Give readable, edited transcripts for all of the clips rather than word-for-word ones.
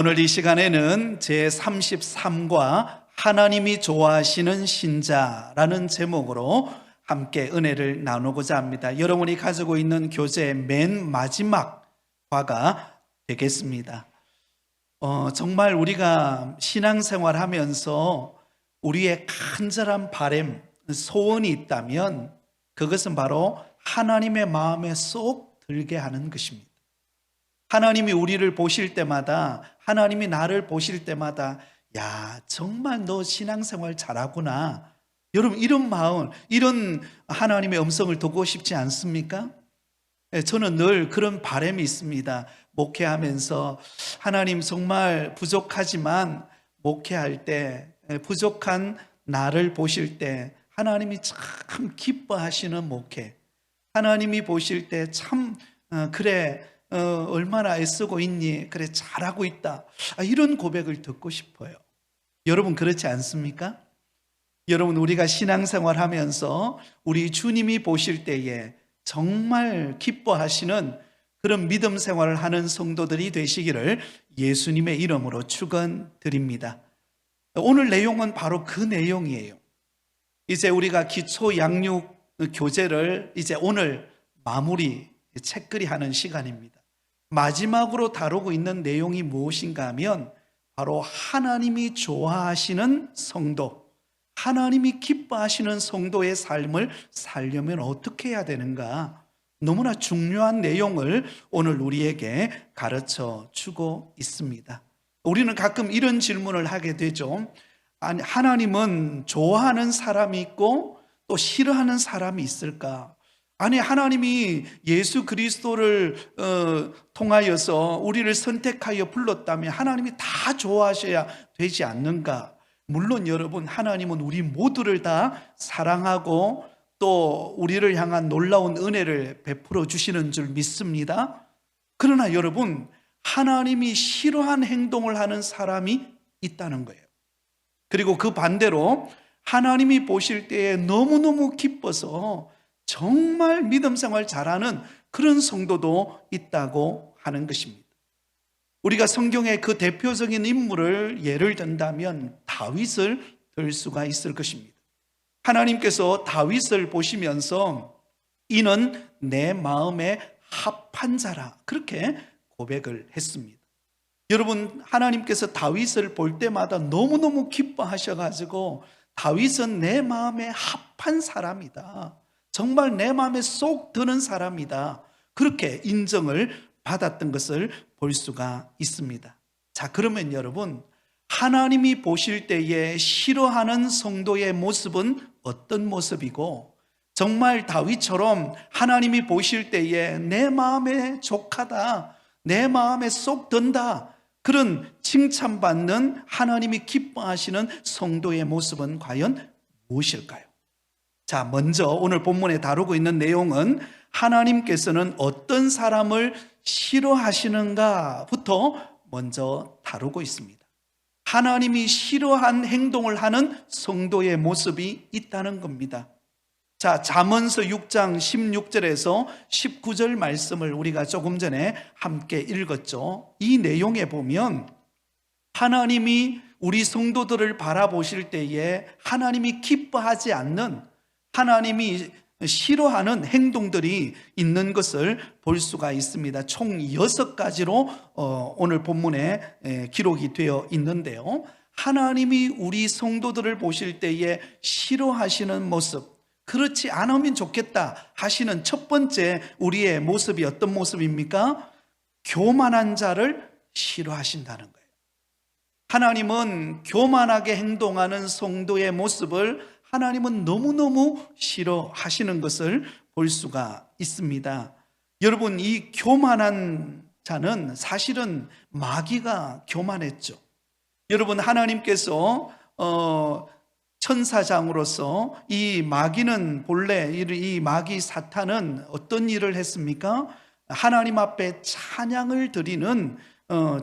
오늘 이 시간에는 제33과 하나님이 좋아하시는 신자라는 제목으로 함께 은혜를 나누고자 합니다. 여러분이 가지고 있는 교재의 맨 마지막 과가 되겠습니다. 정말 우리가 신앙생활 하면서 우리의 간절한 바람, 소원이 있다면 그것은 바로 하나님의 마음에 쏙 들게 하는 것입니다. 하나님이 우리를 보실 때마다, 하나님이 나를 보실 때마다 야, 정말 너 신앙생활 잘하구나. 여러분, 이런 마음, 이런 하나님의 음성을 듣고 싶지 않습니까? 저는 늘 그런 바람이 있습니다. 목회하면서 하나님 정말 부족하지만 목회할 때, 부족한 나를 보실 때 하나님이 참 기뻐하시는 목회, 하나님이 보실 때 참 그래 얼마나 애쓰고 있니? 그래 잘하고 있다. 이런 고백을 듣고 싶어요. 여러분 그렇지 않습니까? 여러분 우리가 신앙생활 하면서 우리 주님이 보실 때에 정말 기뻐하시는 그런 믿음 생활을 하는 성도들이 되시기를 예수님의 이름으로 축원드립니다. 오늘 내용은 바로 그 내용이에요. 이제 우리가 기초 양육 교재를 이제 오늘 마무리 책거리하는 시간입니다. 마지막으로 다루고 있는 내용이 무엇인가 하면 바로 하나님이 좋아하시는 성도, 하나님이 기뻐하시는 성도의 삶을 살려면 어떻게 해야 되는가, 너무나 중요한 내용을 오늘 우리에게 가르쳐 주고 있습니다. 우리는 가끔 이런 질문을 하게 되죠. 아니, 하나님은 좋아하는 사람이 있고 또 싫어하는 사람이 있을까? 아니, 하나님이 예수 그리스도를 통하여서 우리를 선택하여 불렀다면 하나님이 다 좋아하셔야 되지 않는가? 물론 여러분, 하나님은 우리 모두를 다 사랑하고 또 우리를 향한 놀라운 은혜를 베풀어 주시는 줄 믿습니다. 그러나 여러분, 하나님이 싫어한 행동을 하는 사람이 있다는 거예요. 그리고 그 반대로 하나님이 보실 때에 너무너무 기뻐서 정말 믿음 생활 잘하는 그런 성도도 있다고 하는 것입니다. 우리가 성경의 그 대표적인 인물을 예를 든다면 다윗을 들 수가 있을 것입니다. 하나님께서 다윗을 보시면서 이는 내 마음에 합한 자라 그렇게 고백을 했습니다. 여러분, 하나님께서 다윗을 볼 때마다 너무너무 기뻐하셔가지고 다윗은 내 마음에 합한 사람이다, 정말 내 마음에 쏙 드는 사람이다, 그렇게 인정을 받았던 것을 볼 수가 있습니다. 자, 그러면 여러분, 하나님이 보실 때에 싫어하는 성도의 모습은 어떤 모습이고, 정말 다윗처럼 하나님이 보실 때에 내 마음에 족하다, 내 마음에 쏙 든다, 그런 칭찬받는 하나님이 기뻐하시는 성도의 모습은 과연 무엇일까요? 자, 먼저 오늘 본문에 다루고 있는 내용은 하나님께서는 어떤 사람을 싫어하시는가부터 먼저 다루고 있습니다. 하나님이 싫어한 행동을 하는 성도의 모습이 있다는 겁니다. 자, 잠언서 6장 16절에서 19절 말씀을 우리가 조금 전에 함께 읽었죠. 이 내용에 보면 하나님이 우리 성도들을 바라보실 때에 하나님이 기뻐하지 않는, 하나님이 싫어하는 행동들이 있는 것을 볼 수가 있습니다. 총 6가지로 오늘 본문에 기록이 되어 있는데요, 하나님이 우리 성도들을 보실 때에 싫어하시는 모습, 그렇지 않으면 좋겠다 하시는 첫 번째 우리의 모습이 어떤 모습입니까? 교만한 자를 싫어하신다는 거예요. 하나님은 교만하게 행동하는 성도의 모습을 하나님은 너무너무 싫어하시는 것을 볼 수가 있습니다. 여러분, 이 교만한 자는 사실은 마귀가 교만했죠. 여러분, 하나님께서 천사장으로서 이 마귀는 본래, 이 마귀 사탄은 어떤 일을 했습니까? 하나님 앞에 찬양을 드리는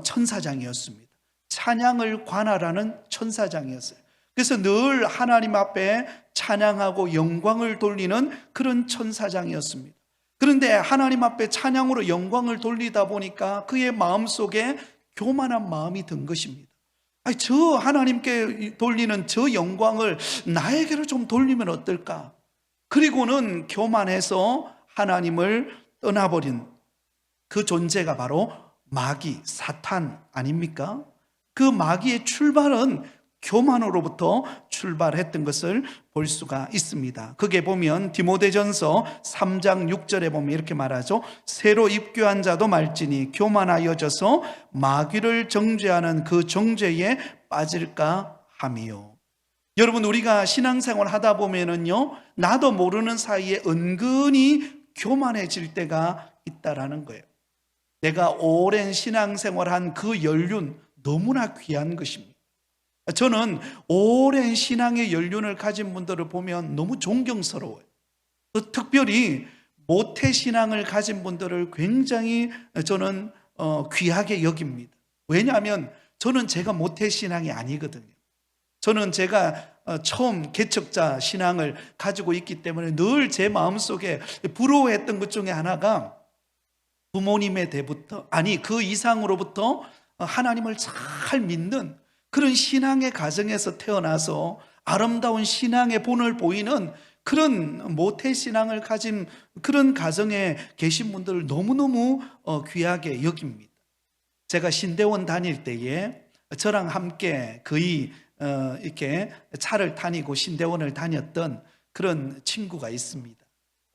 천사장이었습니다. 찬양을 관할하는 천사장이었어요. 그래서 늘 하나님 앞에 찬양하고 영광을 돌리는 그런 천사장이었습니다. 그런데 하나님 앞에 찬양으로 영광을 돌리다 보니까 그의 마음속에 교만한 마음이 든 것입니다. 아니, 저 하나님께 돌리는 저 영광을 나에게로 좀 돌리면 어떨까? 그리고는 교만해서 하나님을 떠나버린 그 존재가 바로 마귀, 사탄 아닙니까? 그 마귀의 출발은 교만으로부터 출발했던 것을 볼 수가 있습니다. 그게 보면 디모데전서 3장 6절에 보면 이렇게 말하죠. 새로 입교한 자도 말지니 교만하여져서 마귀를 정죄하는 그 정죄에 빠질까 함이요. 여러분, 우리가 신앙생활 하다 보면은요, 나도 모르는 사이에 은근히 교만해질 때가 있다라는 거예요. 내가 오랜 신앙생활한 그 연륜 너무나 귀한 것입니다. 저는 오랜 신앙의 연륜을 가진 분들을 보면 너무 존경스러워요. 특별히 모태신앙을 가진 분들을 굉장히 저는 귀하게 여깁니다. 왜냐하면 저는 제가 모태신앙이 아니거든요. 저는 제가 처음 개척자 신앙을 가지고 있기 때문에 늘 제 마음속에 부러워했던 것 중에 하나가 부모님의 때부터, 아니 그 이상으로부터 하나님을 잘 믿는 그런 신앙의 가정에서 태어나서 아름다운 신앙의 본을 보이는 그런 모태신앙을 가진 그런 가정에 계신 분들을 너무너무 귀하게 여깁니다. 제가 신대원 다닐 때에 저랑 함께 거의 이렇게 차를 다니고 신대원을 다녔던 그런 친구가 있습니다.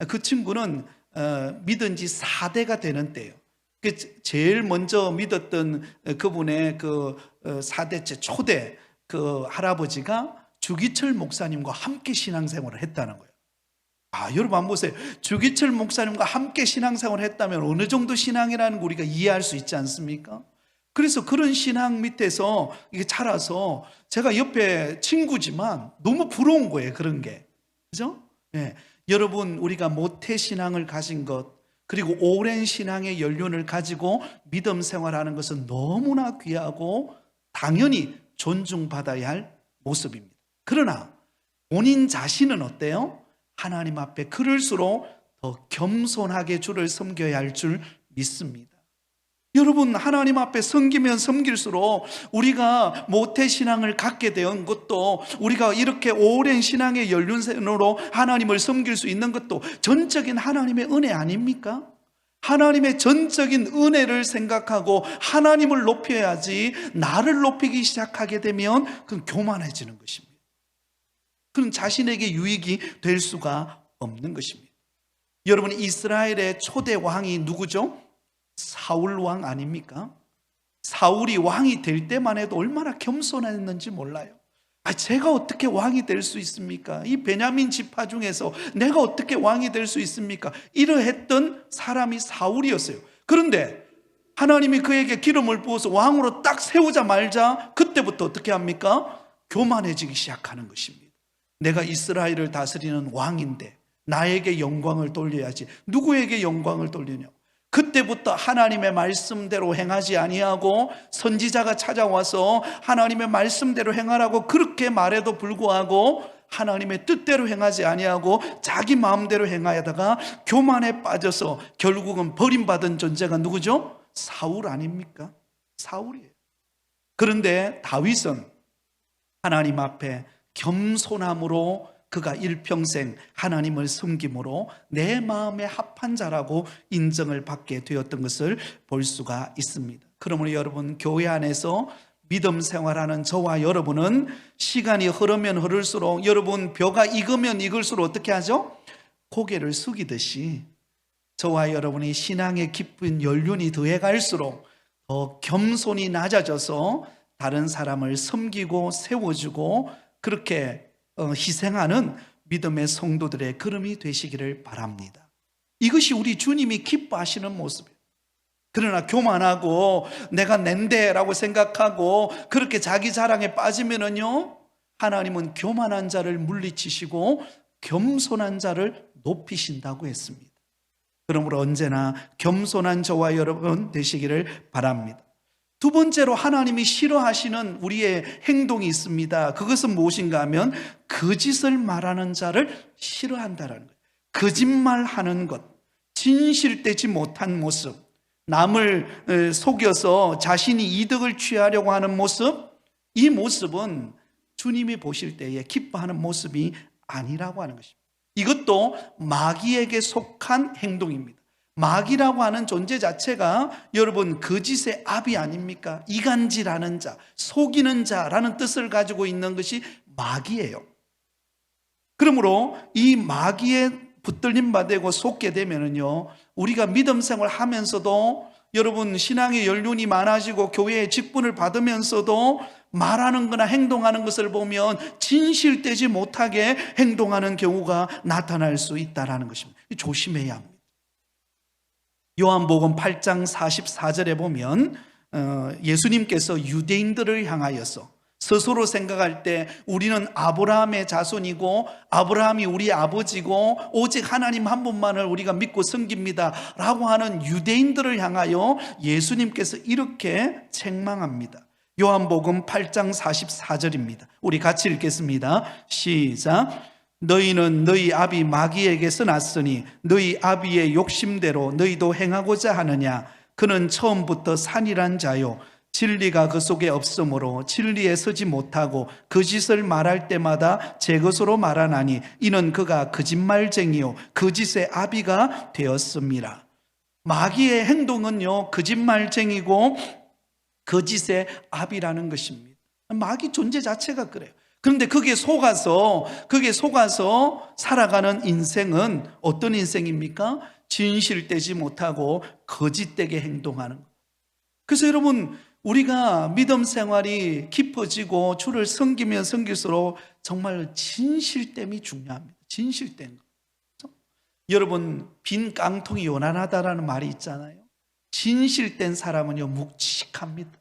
그 친구는 믿은 지 4대가 되는 때예요. 제일 먼저 믿었던 그분의 그 4대째 초대 그 할아버지가 주기철 목사님과 함께 신앙생활을 했다는 거예요. 여러분 한번 보세요. 주기철 목사님과 함께 신앙생활을 했다면 어느 정도 신앙이라는 거 우리가 이해할 수 있지 않습니까? 그래서 그런 신앙 밑에서 이게 자라서 제가 옆에 친구지만 너무 부러운 거예요, 그런 게. 그죠? 네. 여러분, 우리가 모태신앙을 가진 것, 그리고 오랜 신앙의 연륜을 가지고 믿음 생활하는 것은 너무나 귀하고 당연히 존중받아야 할 모습입니다. 그러나 본인 자신은 어때요? 하나님 앞에 그럴수록 더 겸손하게 주를 섬겨야 할 줄 믿습니다. 여러분, 하나님 앞에 섬기면 섬길수록 우리가 모태신앙을 갖게 된 것도, 우리가 이렇게 오랜 신앙의 연륜으로 하나님을 섬길 수 있는 것도 전적인 하나님의 은혜 아닙니까? 하나님의 전적인 은혜를 생각하고 하나님을 높여야지, 나를 높이기 시작하게 되면 그건 교만해지는 것입니다. 그건 자신에게 유익이 될 수가 없는 것입니다. 여러분, 이스라엘의 초대 왕이 누구죠? 사울 왕 아닙니까? 사울이 왕이 될 때만 해도 얼마나 겸손했는지 몰라요. 제가 어떻게 왕이 될 수 있습니까? 이 베냐민 지파 중에서 내가 어떻게 왕이 될 수 있습니까? 이러했던 사람이 사울이었어요. 그런데 하나님이 그에게 기름을 부어서 왕으로 딱 세우자마자 그때부터 어떻게 합니까? 교만해지기 시작하는 것입니다. 내가 이스라엘을 다스리는 왕인데 나에게 영광을 돌려야지. 누구에게 영광을 돌리냐? 그때부터 하나님의 말씀대로 행하지 아니하고 선지자가 찾아와서 하나님의 말씀대로 행하라고 그렇게 말해도 불구하고 하나님의 뜻대로 행하지 아니하고 자기 마음대로 행하다가 교만에 빠져서 결국은 버림받은 존재가 누구죠? 사울 아닙니까? 사울이에요. 그런데 다윗은 하나님 앞에 겸손함으로 그가 일평생 하나님을 섬김으로 내 마음에 합한 자라고 인정을 받게 되었던 것을 볼 수가 있습니다. 그러므로 여러분, 교회 안에서 믿음 생활하는 저와 여러분은 시간이 흐르면 흐를수록, 여러분 벼가 익으면 익을수록 어떻게 하죠? 고개를 숙이듯이 저와 여러분이 신앙의 깊은 연륜이 더해갈수록 더 겸손이 낮아져서 다른 사람을 섬기고 세워주고 그렇게 희생하는 믿음의 성도들의 걸음이 되시기를 바랍니다. 이것이 우리 주님이 기뻐하시는 모습이에요. 그러나 교만하고 내가 낸데라고 생각하고 그렇게 자기 자랑에 빠지면은요, 하나님은 교만한 자를 물리치시고 겸손한 자를 높이신다고 했습니다. 그러므로 언제나 겸손한 저와 여러분 되시기를 바랍니다. 두 번째로 하나님이 싫어하시는 우리의 행동이 있습니다. 그것은 무엇인가 하면 거짓을 말하는 자를 싫어한다는 거예요. 거짓말하는 것, 진실되지 못한 모습, 남을 속여서 자신이 이득을 취하려고 하는 모습, 이 모습은 주님이 보실 때에 기뻐하는 모습이 아니라고 하는 것입니다. 이것도 마귀에게 속한 행동입니다. 마귀라고 하는 존재 자체가 여러분 거짓의 압이 아닙니까? 이간질하는 자, 속이는 자라는 뜻을 가지고 있는 것이 마귀예요. 그러므로 이 마귀에 붙들림 받고 속게 되면은요, 우리가 믿음 생활하면서도 여러분 신앙의 연륜이 많아지고 교회의 직분을 받으면서도 말하는 거나 행동하는 것을 보면 진실되지 못하게 행동하는 경우가 나타날 수 있다는 것입니다. 조심해야 합니다. 요한복음 8장 44절에 보면 예수님께서 유대인들을 향하여서 스스로 생각할 때 우리는 아브라함의 자손이고 아브라함이 우리 아버지고 오직 하나님 한 분만을 우리가 믿고 섬깁니다 라고 하는 유대인들을 향하여 예수님께서 이렇게 책망합니다. 요한복음 8장 44절입니다. 우리 같이 읽겠습니다. 시작. 너희는 너희 아비 마귀에게서 났으니 너희 아비의 욕심대로 너희도 행하고자 하느냐. 그는 처음부터 산이란 자요 진리가 그 속에 없으므로 진리에 서지 못하고 거짓을 말할 때마다 제 것으로 말하나니 이는 그가 거짓말쟁이요 거짓의 아비가 되었습니다. 마귀의 행동은요 거짓말쟁이고 거짓의 아비라는 것입니다. 마귀 존재 자체가 그래요. 그런데 거기에 속아서 살아가는 인생은 어떤 인생입니까? 진실되지 못하고 거짓되게 행동하는 것. 그래서 여러분 우리가 믿음 생활이 깊어지고 주를 섬기면 섬길수록 정말 진실됨이 중요합니다. 진실된 것. 여러분 빈 깡통이 요란하다라는 말이 있잖아요. 진실된 사람은요 묵직합니다.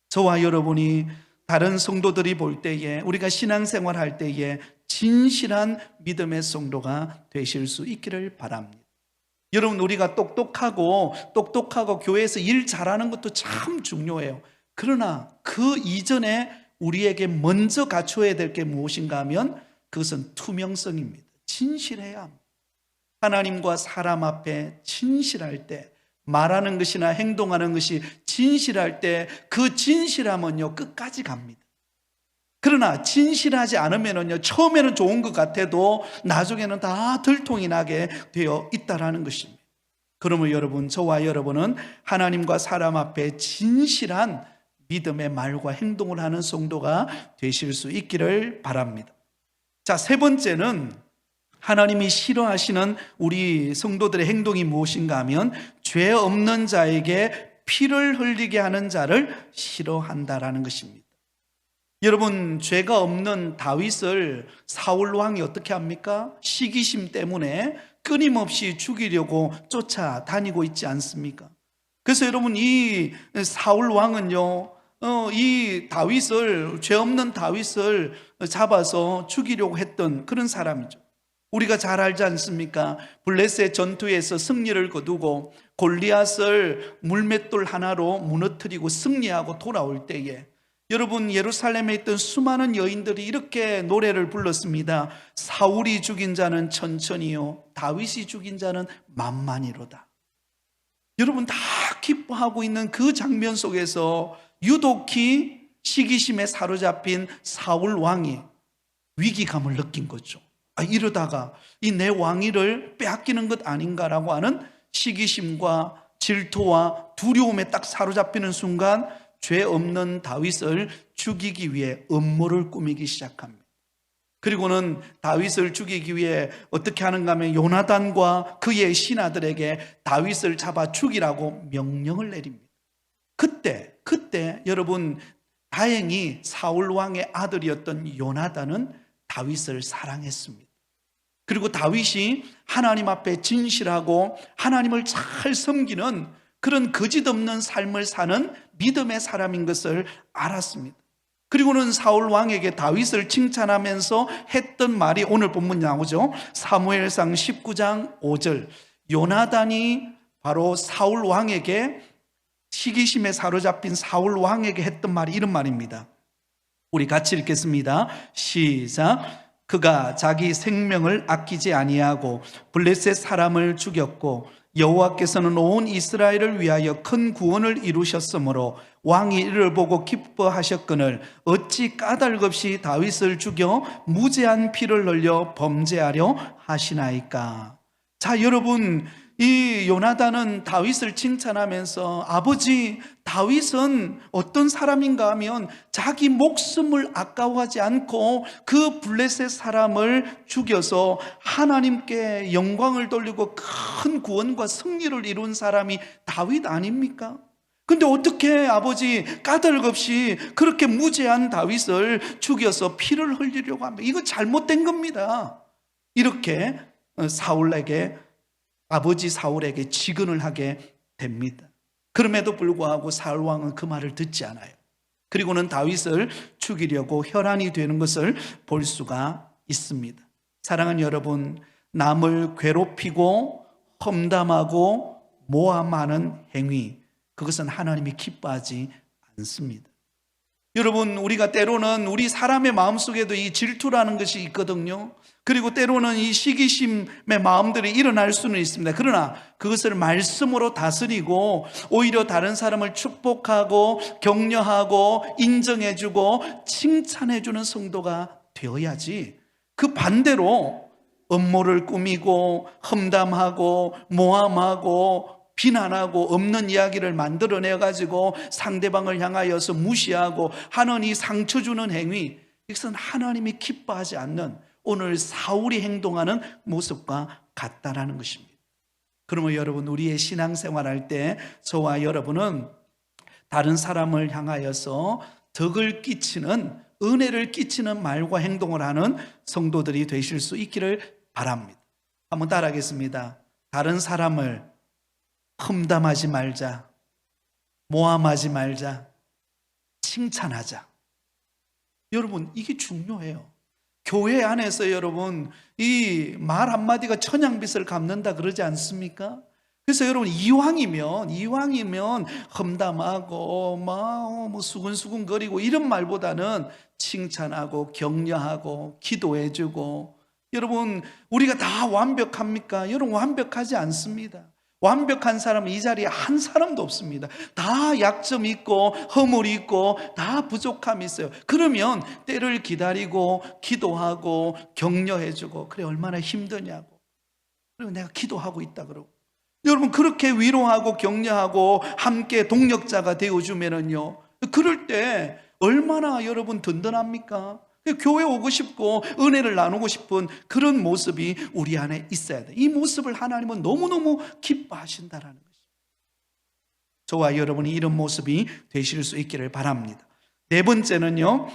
저와 여러분이 다른 성도들이 볼 때에 우리가 신앙생활 할 때에 진실한 믿음의 성도가 되실 수 있기를 바랍니다. 여러분 우리가 똑똑하고 교회에서 일 잘하는 것도 참 중요해요. 그러나 그 이전에 우리에게 먼저 갖춰야 될 게 무엇인가 하면 그것은 투명성입니다. 진실해야 합니다. 하나님과 사람 앞에 진실할 때 말하는 것이나 행동하는 것이 진실할 때 그 진실함은요 끝까지 갑니다. 그러나 진실하지 않으면요 처음에는 좋은 것 같아도 나중에는 다 들통이 나게 되어 있다라는 것입니다. 그러면 여러분 저와 여러분은 하나님과 사람 앞에 진실한 믿음의 말과 행동을 하는 성도가 되실 수 있기를 바랍니다. 자, 세 번째는 하나님이 싫어하시는 우리 성도들의 행동이 무엇인가 하면 죄 없는 자에게 피를 흘리게 하는 자를 싫어한다라는 것입니다. 여러분 죄가 없는 다윗을 사울 왕이 어떻게 합니까? 시기심 때문에 끊임없이 죽이려고 쫓아다니고 있지 않습니까? 그래서 여러분 이 사울 왕은요 이 다윗을 죄 없는 다윗을 잡아서 죽이려고 했던 그런 사람이죠. 우리가 잘 알지 않습니까? 블레셋 전투에서 승리를 거두고 골리앗을 물맷돌 하나로 무너뜨리고 승리하고 돌아올 때에 여러분 예루살렘에 있던 수많은 여인들이 이렇게 노래를 불렀습니다. 사울이 죽인 자는 천천히요 다윗이 죽인 자는 만만히로다. 여러분 다 기뻐하고 있는 그 장면 속에서 유독히 시기심에 사로잡힌 사울 왕이 위기감을 느낀 거죠. 이러다가 이 내 왕위를 빼앗기는 것 아닌가라고 하는 시기심과 질투와 두려움에 딱 사로잡히는 순간 죄 없는 다윗을 죽이기 위해 음모를 꾸미기 시작합니다. 그리고는 다윗을 죽이기 위해 어떻게 하는가 하면 요나단과 그의 신하들에게 다윗을 잡아 죽이라고 명령을 내립니다. 그때 여러분 다행히 사울 왕의 아들이었던 요나단은 다윗을 사랑했습니다. 그리고 다윗이 하나님 앞에 진실하고 하나님을 잘 섬기는 그런 거짓 없는 삶을 사는 믿음의 사람인 것을 알았습니다. 그리고는 사울 왕에게 다윗을 칭찬하면서 했던 말이 오늘 본문 나오죠. 사무엘상 19장 5절 요나단이 바로 사울 왕에게 시기심에 사로잡힌 사울 왕에게 했던 말이 이런 말입니다. 우리 같이 읽겠습니다. 시작. 그가 자기 생명을 아끼지 아니하고 블레셋 사람을 죽였고 여호와께서는 온 이스라엘을 위하여 큰 구원을 이루셨으므로 왕이 이를 보고 기뻐하셨거늘 어찌 까닭없이 다윗을 죽여 무죄한 피를 흘려 범죄하려 하시나이까. 자, 여러분, 이 요나단은 다윗을 칭찬하면서 아버지, 다윗은 어떤 사람인가 하면 자기 목숨을 아까워하지 않고 그 블레셋 사람을 죽여서 하나님께 영광을 돌리고 큰 구원과 승리를 이룬 사람이 다윗 아닙니까? 근데 어떻게 아버지 까닭없이 그렇게 무죄한 다윗을 죽여서 피를 흘리려고 합니까? 이거 잘못된 겁니다. 이렇게 사울에게, 아버지 사울에게 직언을 하게 됩니다. 그럼에도 불구하고 사울 왕은 그 말을 듣지 않아요. 그리고는 다윗을 죽이려고 혈안이 되는 것을 볼 수가 있습니다. 사랑하는 여러분, 남을 괴롭히고 험담하고 모함하는 행위, 그것은 하나님이 기뻐하지 않습니다. 여러분, 우리가 때로는 우리 사람의 마음속에도 이 질투라는 것이 있거든요. 그리고 때로는 이 시기심의 마음들이 일어날 수는 있습니다. 그러나 그것을 말씀으로 다스리고 오히려 다른 사람을 축복하고 격려하고 인정해주고 칭찬해주는 성도가 되어야지, 그 반대로 음모를 꾸미고 험담하고 모함하고 비난하고 없는 이야기를 만들어내가지고 상대방을 향하여서 무시하고 하는 이 상처 주는 행위, 이것은 하나님이 기뻐하지 않는 오늘 사울이 행동하는 모습과 같다라는 것입니다. 그러면 여러분, 우리의 신앙생활할 때 저와 여러분은 다른 사람을 향하여서 덕을 끼치는, 은혜를 끼치는 말과 행동을 하는 성도들이 되실 수 있기를 바랍니다. 한번 따라하겠습니다. 다른 사람을 험담하지 말자, 모함하지 말자, 칭찬하자. 여러분, 이게 중요해요. 교회 안에서 여러분, 이 말 한마디가 천냥빚을 갚는다 그러지 않습니까? 그래서 여러분, 이왕이면 험담하고 뭐 수근수근거리고 이런 말보다는 칭찬하고 격려하고 기도해주고. 여러분, 우리가 다 완벽합니까? 여러분, 완벽하지 않습니다. 완벽한 사람은 이 자리에 한 사람도 없습니다. 다 약점이 있고 허물이 있고 다 부족함이 있어요. 그러면 때를 기다리고 기도하고 격려해주고, 그래 얼마나 힘드냐고, 그리고 내가 기도하고 있다 그러고, 여러분 그렇게 위로하고 격려하고 함께 동력자가 되어주면은요, 그럴 때 얼마나 여러분 든든합니까? 교회 오고 싶고 은혜를 나누고 싶은 그런 모습이 우리 안에 있어야 돼. 이 모습을 하나님은 너무너무 기뻐하신다라는 것입니다. 저와 여러분이 이런 모습이 되실 수 있기를 바랍니다. 네 번째는요,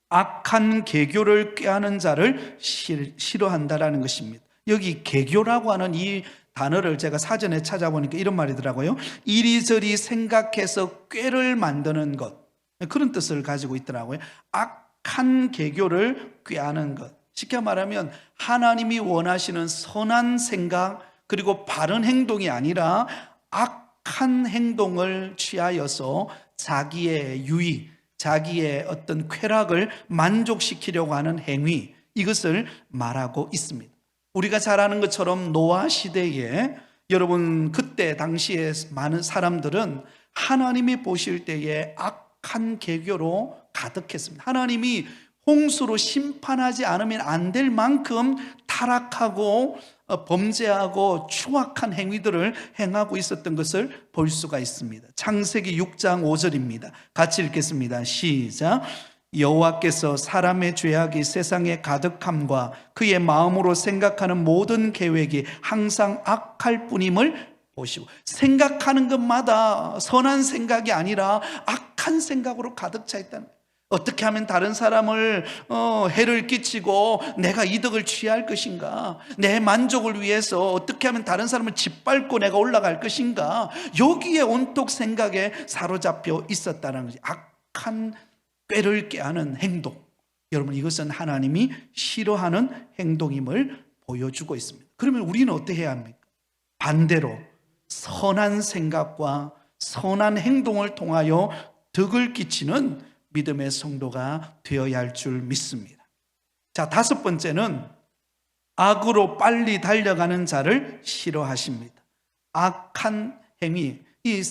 악한 계교를 꾀하는 자를 싫어한다라는 것입니다. 여기 계교라고 하는 이 단어를 제가 사전에 찾아보니까 이런 말이더라고요. 이리저리 생각해서 꾀를 만드는 것, 그런 뜻을 가지고 있더라고요. 악한 계교를 꾀하는 것, 쉽게 말하면 하나님이 원하시는 선한 생각 그리고 바른 행동이 아니라 악한 행동을 취하여서 자기의 유익, 자기의 어떤 쾌락을 만족시키려고 하는 행위, 이것을 말하고 있습니다. 우리가 잘 아는 것처럼 노아 시대에 여러분, 그때 당시에 많은 사람들은 하나님이 보실 때에 악한 계교로 가득했습니다. 하나님이 홍수로 심판하지 않으면 안 될 만큼 타락하고 범죄하고 추악한 행위들을 행하고 있었던 것을 볼 수가 있습니다. 창세기 6장 5절입니다. 같이 읽겠습니다. 시작. 여호와께서 사람의 죄악이 세상에 가득함과 그의 마음으로 생각하는 모든 계획이 항상 악할 뿐임을 보시고, 생각하는 것마다 선한 생각이 아니라 악한 생각으로 가득 차 있다는 거예요. 어떻게 하면 다른 사람을 해를 끼치고 내가 이득을 취할 것인가, 내 만족을 위해서 어떻게 하면 다른 사람을 짓밟고 내가 올라갈 것인가, 여기에 온통 생각에 사로잡혀 있었다는 것이 악한 꾀를 꾀하는 행동. 여러분, 이것은 하나님이 싫어하는 행동임을 보여주고 있습니다. 그러면 우리는 어떻게 해야 합니까? 반대로 선한 생각과 선한 행동을 통하여 덕을 끼치는 믿음의 성도가 되어야 할 줄 믿습니다. 자, 다섯 번째는 악으로 빨리 달려가는 자를 싫어하십니다. 악한 행위, 이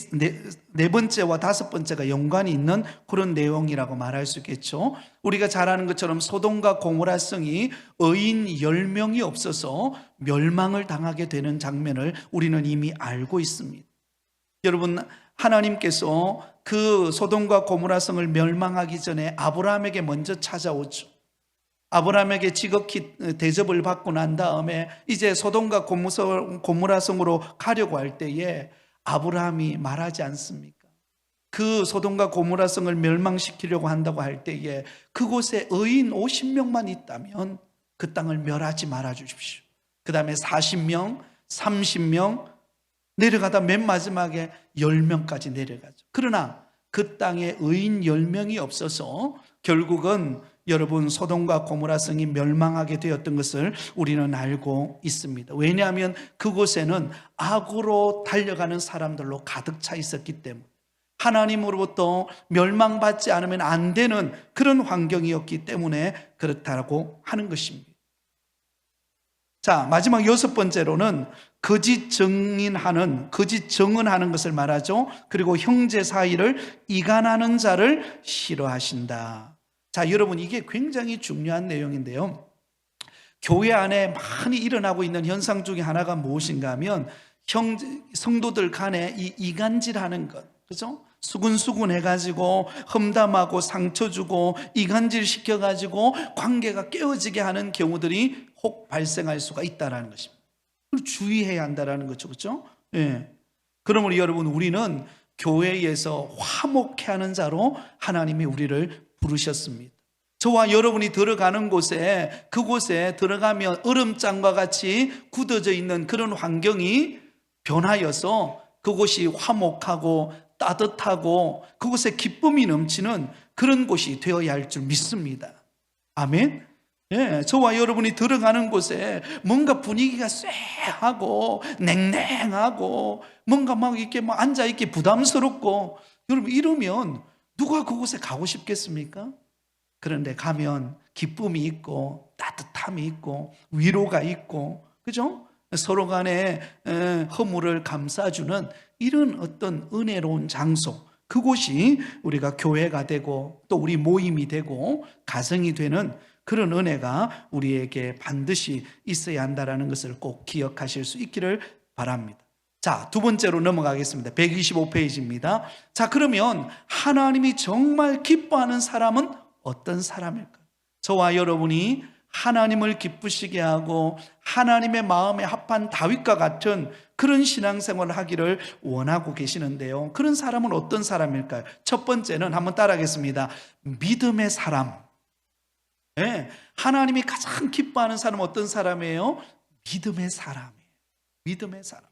네 번째와 다섯 번째가 연관이 있는 그런 내용이라고 말할 수 있겠죠. 우리가 잘 아는 것처럼 소돔과 고모라 성이 의인 10명이 없어서 멸망을 당하게 되는 장면을 우리는 이미 알고 있습니다. 여러분, 하나님께서 그 소돔과 고모라 성을 멸망하기 전에 아브라함에게 먼저 찾아오죠. 아브라함에게 지극히 대접을 받고 난 다음에 이제 소돔과 고모라 성으로 가려고 할 때에 아브라함이 말하지 않습니까? 그 소돔과 고모라 성을 멸망시키려고 한다고 할 때에 그곳에 의인 50명만 있다면 그 땅을 멸하지 말아 주십시오. 그 다음에 40명, 30명 내려가다 맨 마지막에 10명까지 내려가죠. 그러나 그 땅에 의인 10명이 없어서 결국은 여러분 소돔과 고모라 성이 멸망하게 되었던 것을 우리는 알고 있습니다. 왜냐하면 그곳에는 악으로 달려가는 사람들로 가득 차 있었기 때문에 하나님으로부터 멸망받지 않으면 안 되는 그런 환경이었기 때문에 그렇다고 하는 것입니다. 자, 마지막 여섯 번째로는 거짓 증언하는 것을 말하죠. 그리고 형제 사이를 이간하는 자를 싫어하신다. 자, 여러분, 이게 굉장히 중요한 내용인데요. 교회 안에 많이 일어나고 있는 현상 중에 하나가 무엇인가 하면 성도들 간에 이 이간질하는 것, 그죠? 수근수근 해가지고 험담하고 상처 주고 이간질 시켜가지고 관계가 깨어지게 하는 경우들이 혹 발생할 수가 있다는 것입니다. 주의해야 한다는 거죠, 그렇죠? 예. 그러므로 여러분, 우리는 교회에서 화목해 하는 자로 하나님이 우리를 부르셨습니다. 저와 여러분이 들어가는 곳에, 그곳에 들어가면 얼음장과 같이 굳어져 있는 그런 환경이 변하여서 그곳이 화목하고 따뜻하고 그곳에 기쁨이 넘치는 그런 곳이 되어야 할 줄 믿습니다. 아멘. 예, 저와 여러분이 들어가는 곳에 뭔가 분위기가 쎄하고 냉랭하고 뭔가 막 이렇게 막 앉아있기 부담스럽고, 여러분 이러면 누가 그곳에 가고 싶겠습니까? 그런데 가면 기쁨이 있고 따뜻함이 있고 위로가 있고, 그죠? 서로 간에 허물을 감싸주는 이런 어떤 은혜로운 장소, 그곳이 우리가 교회가 되고 또 우리 모임이 되고 가정이 되는 그런 은혜가 우리에게 반드시 있어야 한다는 것을 꼭 기억하실 수 있기를 바랍니다. 자, 두 번째로 넘어가겠습니다. 125페이지입니다. 자, 그러면 하나님이 정말 기뻐하는 사람은 어떤 사람일까요? 저와 여러분이 하나님을 기쁘시게 하고 하나님의 마음에 합한 다윗과 같은 그런 신앙생활을 하기를 원하고 계시는데요. 그런 사람은 어떤 사람일까요? 첫 번째는 한번 따라하겠습니다. 믿음의 사람. 네, 하나님이 가장 기뻐하는 사람은 어떤 사람이에요? 믿음의 사람이에요. 믿음의 사람.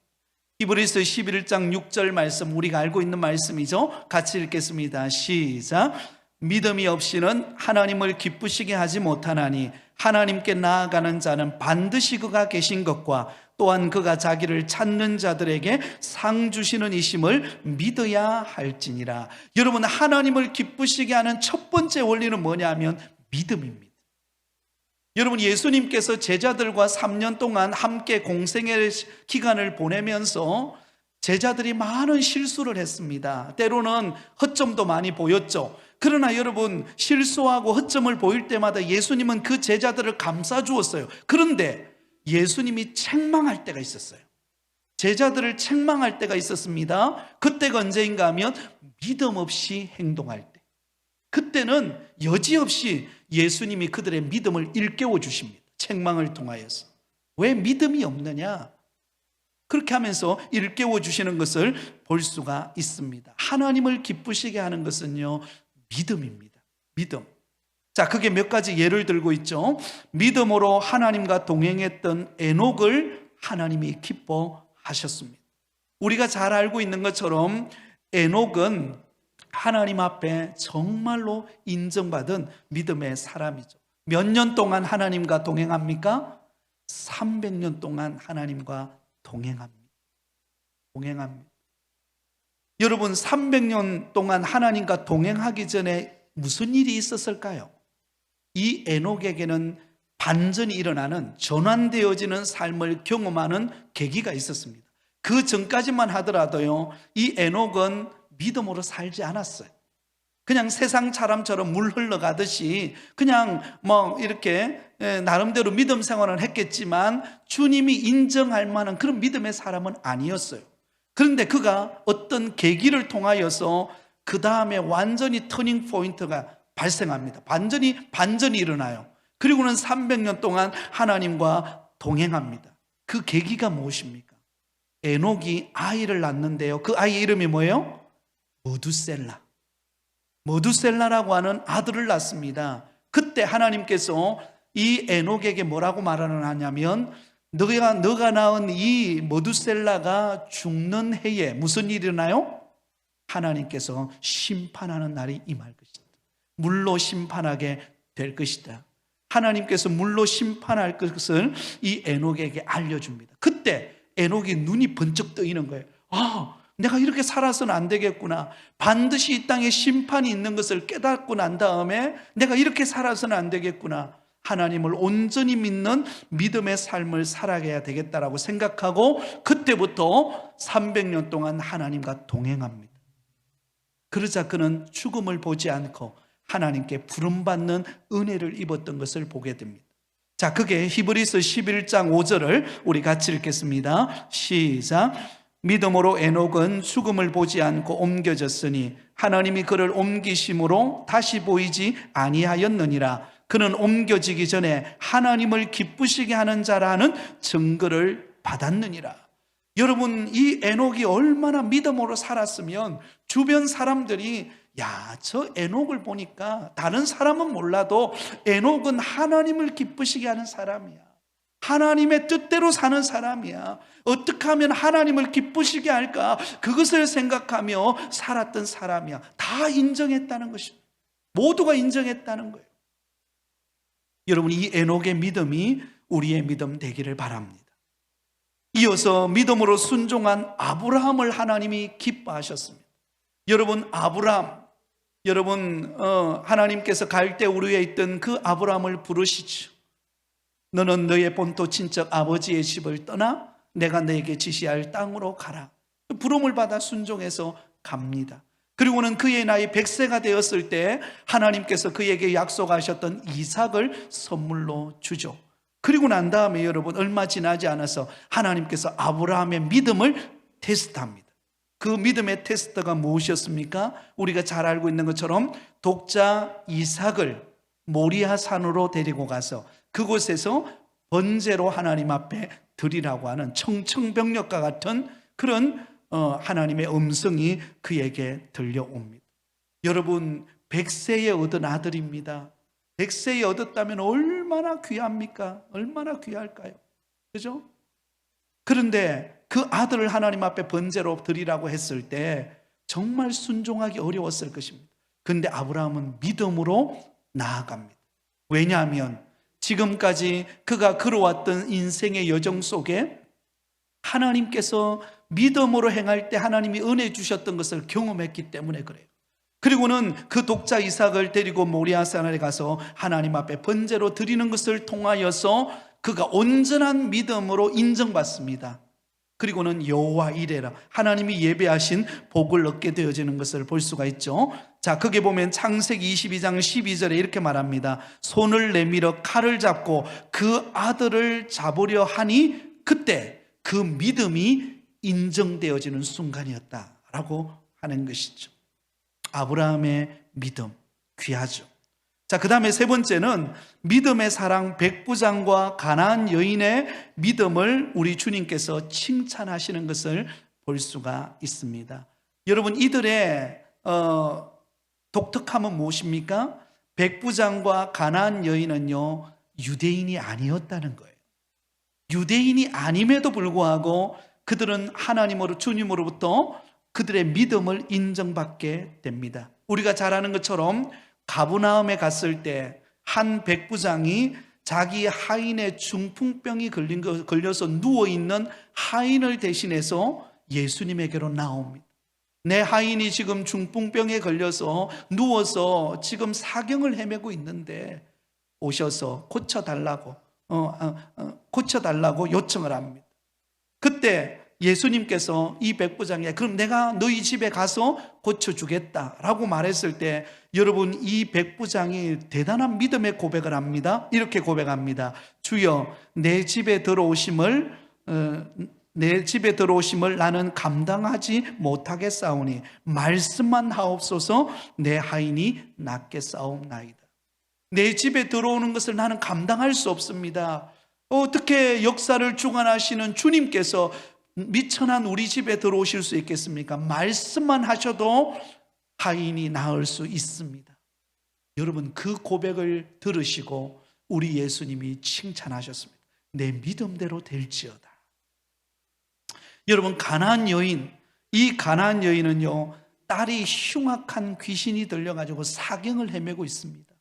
히브리서 11장 6절 말씀, 우리가 알고 있는 말씀이죠. 같이 읽겠습니다. 시작. 믿음이 없이는 하나님을 기쁘시게 하지 못하나니 하나님께 나아가는 자는 반드시 그가 계신 것과 또한 그가 자기를 찾는 자들에게 상 주시는 이심을 믿어야 할지니라. 여러분, 하나님을 기쁘시게 하는 첫 번째 원리는 뭐냐면 믿음입니다. 여러분, 예수님께서 제자들과 3년 동안 함께 공생의 기간을 보내면서 제자들이 많은 실수를 했습니다. 때로는 허점도 많이 보였죠. 그러나 여러분, 실수하고 허점을 보일 때마다 예수님은 그 제자들을 감싸주었어요. 그런데 예수님이 책망할 때가 있었어요. 제자들을 책망할 때가 있었습니다. 그때가 언제인가 하면 믿음 없이 행동할 때, 그때는 여지없이 예수님이 그들의 믿음을 일깨워 주십니다. 책망을 통하여서. 왜 믿음이 없느냐? 그렇게 하면서 일깨워 주시는 것을 볼 수가 있습니다. 하나님을 기쁘시게 하는 것은요, 믿음입니다. 믿음. 자, 그게 몇 가지 예를 들고 있죠. 믿음으로 하나님과 동행했던 에녹을 하나님이 기뻐하셨습니다. 우리가 잘 알고 있는 것처럼 에녹은 하나님 앞에 정말로 인정받은 믿음의 사람이죠. 몇 년 동안 하나님과 동행합니까? 300년 동안 하나님과 동행합니다. 여러분, 300년 동안 하나님과 동행하기 전에 무슨 일이 있었을까요? 이 에녹에게는 반전이 일어나는, 전환되어지는 삶을 경험하는 계기가 있었습니다. 그 전까지만 하더라도요, 이 에녹은 믿음으로 살지 않았어요. 그냥 세상 사람처럼 물 흘러가듯이 그냥 뭐 이렇게 나름대로 믿음 생활을 했겠지만 주님이 인정할 만한 그런 믿음의 사람은 아니었어요. 그런데 그가 어떤 계기를 통하여서 그 다음에 완전히 터닝 포인트가 발생합니다. 반전이 일어나요. 그리고는 300년 동안 하나님과 동행합니다. 그 계기가 무엇입니까? 에녹이 아이를 낳는데요, 그 아이 이름이 뭐예요? 머두셀라라고 하는 아들을 낳습니다. 그때 하나님께서 이 에녹에게 뭐라고 말하는 하냐면, 너가 낳은 이 머두셀라가 죽는 해에 무슨 일이 일어나요? 하나님께서 심판하는 날이 임할 것이다. 물로 심판하게 될 것이다. 하나님께서 물로 심판할 것을 이 에녹에게 알려줍니다. 그때 에녹이 눈이 번쩍 뜨이는 거예요. 내가 이렇게 살아서는 안 되겠구나. 반드시 이 땅에 심판이 있는 것을 깨닫고 난 다음에 내가 이렇게 살아서는 안 되겠구나. 하나님을 온전히 믿는 믿음의 삶을 살아가야 되겠다라고 생각하고 그때부터 300년 동안 하나님과 동행합니다. 그러자 그는 죽음을 보지 않고 하나님께 부름받는 은혜를 입었던 것을 보게 됩니다. 자, 그게 히브리서 11장 5절을 우리 같이 읽겠습니다. 시작. 믿음으로 에녹은 죽음을 보지 않고 옮겨졌으니 하나님이 그를 옮기심으로 다시 보이지 아니하였느니라. 그는 옮겨지기 전에 하나님을 기쁘시게 하는 자라는 증거를 받았느니라. 여러분, 이 에녹이 얼마나 믿음으로 살았으면 주변 사람들이 저 에녹을 보니까 다른 사람은 몰라도 에녹은 하나님을 기쁘시게 하는 사람이야. 하나님의 뜻대로 사는 사람이야. 어떻게 하면 하나님을 기쁘시게 할까? 그것을 생각하며 살았던 사람이야. 다 인정했다는 것입니다. 모두가 인정했다는 거예요. 여러분, 이 에녹의 믿음이 우리의 믿음 되기를 바랍니다. 이어서 믿음으로 순종한 아브라함을 하나님이 기뻐하셨습니다. 여러분, 하나님께서 갈대우르에 있던 그 아브라함을 부르시죠. 너는 너의 본토 친척 아버지의 집을 떠나 내가 너에게 지시할 땅으로 가라. 부름을 받아 순종해서 갑니다. 그리고는 그의 나이 100세가 되었을 때 하나님께서 그에게 약속하셨던 이삭을 선물로 주죠. 그리고 난 다음에 여러분, 얼마 지나지 않아서 하나님께서 아브라함의 믿음을 테스트합니다. 그 믿음의 테스트가 무엇이었습니까? 우리가 잘 알고 있는 것처럼 독자 이삭을 모리아 산으로 데리고 가서 그곳에서 번제로 하나님 앞에 드리라고 하는 청천벽력과 같은 그런 하나님의 음성이 그에게 들려옵니다. 여러분, 100세에 얻은 아들입니다. 100세에 얻었다면 얼마나 귀합니까? 얼마나 귀할까요? 그죠? 그런데 그 아들을 하나님 앞에 번제로 드리라고 했을 때 정말 순종하기 어려웠을 것입니다. 그런데 아브라함은 믿음으로 나아갑니다. 왜냐하면 지금까지 그가 걸어왔던 인생의 여정 속에 하나님께서 믿음으로 행할 때 하나님이 은혜 주셨던 것을 경험했기 때문에 그래요. 그리고는 그 독자 이삭을 데리고 모리아산에 가서 하나님 앞에 번제로 드리는 것을 통하여서 그가 온전한 믿음으로 인정받습니다. 그리고는 여호와 이레라, 하나님이 예배하신 복을 얻게 되어지는 것을 볼 수가 있죠. 자, 거기 보면 창세기 22장 12절에 이렇게 말합니다. 손을 내밀어 칼을 잡고 그 아들을 잡으려 하니 그때 그 믿음이 인정되어지는 순간이었다라고 하는 것이죠. 아브라함의 믿음, 귀하죠. 자, 그 다음에 세 번째는 믿음의 사랑 백부장과 가나안 여인의 믿음을 우리 주님께서 칭찬하시는 것을 볼 수가 있습니다. 여러분, 이들의 독특함은 무엇입니까? 백부장과 가나안 여인은요, 유대인이 아니었다는 거예요. 유대인이 아님에도 불구하고 그들은 하나님으로, 주님으로부터 그들의 믿음을 인정받게 됩니다. 우리가 잘 아는 것처럼 가브나움에 갔을 때 한 백부장이 자기 하인의 중풍병이 걸려서 누워있는 하인을 대신해서 예수님에게로 나옵니다. 내 하인이 지금 중풍병에 걸려서 누워서 지금 사경을 헤매고 있는데 오셔서 고쳐달라고 요청을 합니다. 그때 예수님께서 이 백부장에 그럼 내가 너희 집에 가서 고쳐주겠다라고 말했을 때 여러분 이 백부장이 대단한 믿음의 고백을 합니다. 이렇게 고백합니다. 주여 내 집에 들어오심을 나는 감당하지 못하겠사오니 말씀만 하옵소서 내 하인이 낫게 싸움나이다. 내 집에 들어오는 것을 나는 감당할 수 없습니다. 어떻게 역사를 주관하시는 주님께서 미천한 우리 집에 들어오실 수 있겠습니까? 말씀만 하셔도 하인이 나을 수 있습니다. 여러분 그 고백을 들으시고 우리 예수님이 칭찬하셨습니다. 내 믿음대로 될지어다. 여러분 가나안 여인, 이 가나안 여인은요 딸이 흉악한 귀신이 들려가지고 사경을 헤매고 있습니다.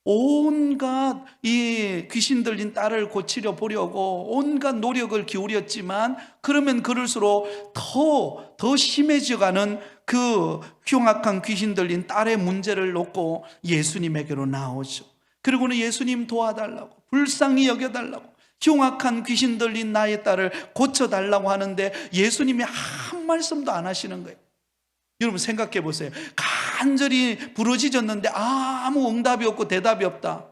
온갖 이 귀신 들린 딸을 고치려 보려고 온갖 노력을 기울였지만 그러면 그럴수록 더 심해져가는 그 흉악한 귀신 들린 딸의 문제를 놓고 예수님에게로 나오죠. 그리고는 예수님 도와달라고, 불쌍히 여겨달라고, 흉악한 귀신 들린 나의 딸을 고쳐달라고 하는데 예수님이 한 말씀도 안 하시는 거예요. 여러분 생각해 보세요. 간절히 부르짖었는데 아무 응답이 없고 대답이 없다.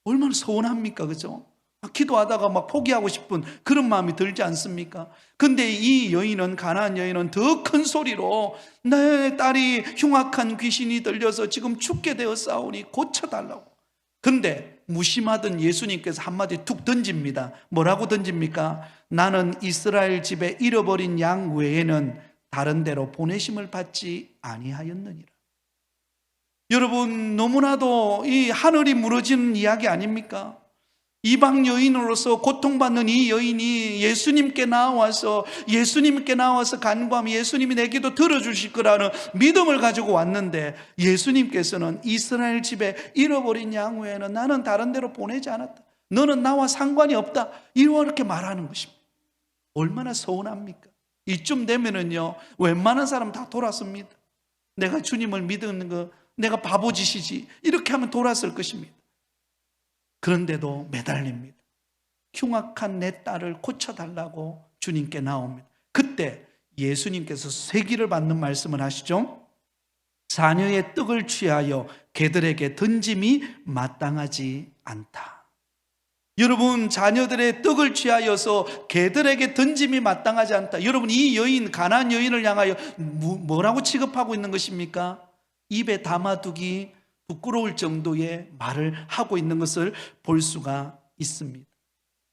얼마나 서운합니까? 그죠? 기도하다가 막 포기하고 싶은 그런 마음이 들지 않습니까? 근데 이 여인은, 가나안 여인은 더 큰 소리로 내 딸이 흉악한 귀신이 들려서 지금 죽게 되었사오니 고쳐달라고. 근데 무심하던 예수님께서 한마디 툭 던집니다. 뭐라고 던집니까? 나는 이스라엘 집에 잃어버린 양 외에는 다른 데로 보내심을 받지 아니하였느니라. 여러분 너무나도 이 하늘이 무너지는 이야기 아닙니까? 이방 여인으로서 고통받는 이 여인이 예수님께 나와서 간구하면 예수님이 내 기도 들어주실 거라는 믿음을 가지고 왔는데 예수님께서는 이스라엘 집에 잃어버린 양 외에는 나는 다른 데로 보내지 않았다. 너는 나와 상관이 없다. 이렇게 말하는 것입니다. 얼마나 서운합니까? 이쯤 되면은요 웬만한 사람 다 돌았습니다. 내가 주님을 믿는 거 내가 바보짓이지 이렇게 하면 돌았을 것입니다. 그런데도 매달립니다. 흉악한 내 딸을 고쳐달라고 주님께 나옵니다. 그때 예수님께서 쇠기를 받는 말씀을 하시죠. 자녀의 떡을 취하여 개들에게 던짐이 마땅하지 않다. 여러분 자녀들의 떡을 취하여서 개들에게 던짐이 마땅하지 않다. 여러분 이 여인, 가나안 여인을 향하여 뭐라고 취급하고 있는 것입니까? 입에 담아두기 부끄러울 정도의 말을 하고 있는 것을 볼 수가 있습니다.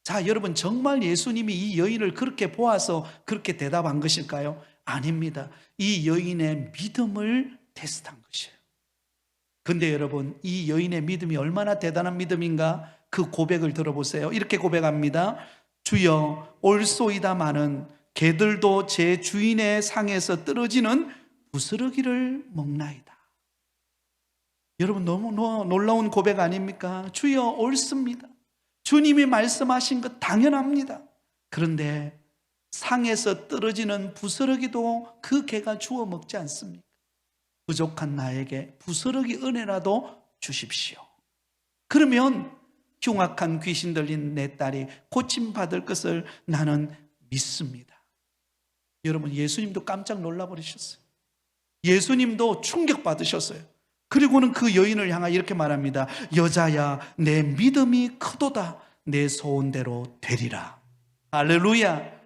자, 여러분 정말 예수님이 이 여인을 그렇게 보아서 그렇게 대답한 것일까요? 아닙니다. 이 여인의 믿음을 테스트한 것이에요. 근데 여러분 이 여인의 믿음이 얼마나 대단한 믿음인가? 그 고백을 들어보세요. 이렇게 고백합니다. 주여 올소이다마는 개들도 제 주인의 상에서 떨어지는 부스러기를 먹나이다. 여러분 너무 놀라운 고백 아닙니까? 주여 옳습니다. 주님이 말씀하신 것 당연합니다. 그런데 상에서 떨어지는 부스러기도 그 개가 주워 먹지 않습니까? 부족한 나에게 부스러기 은혜라도 주십시오. 그러면 흉악한 귀신 들린 내 딸이 고침받을 것을 나는 믿습니다. 여러분 예수님도 깜짝 놀라버리셨어요. 예수님도 충격받으셨어요. 그리고는 그 여인을 향하여 이렇게 말합니다. 여자야 내 믿음이 크도다. 내 소원대로 되리라. 할렐루야.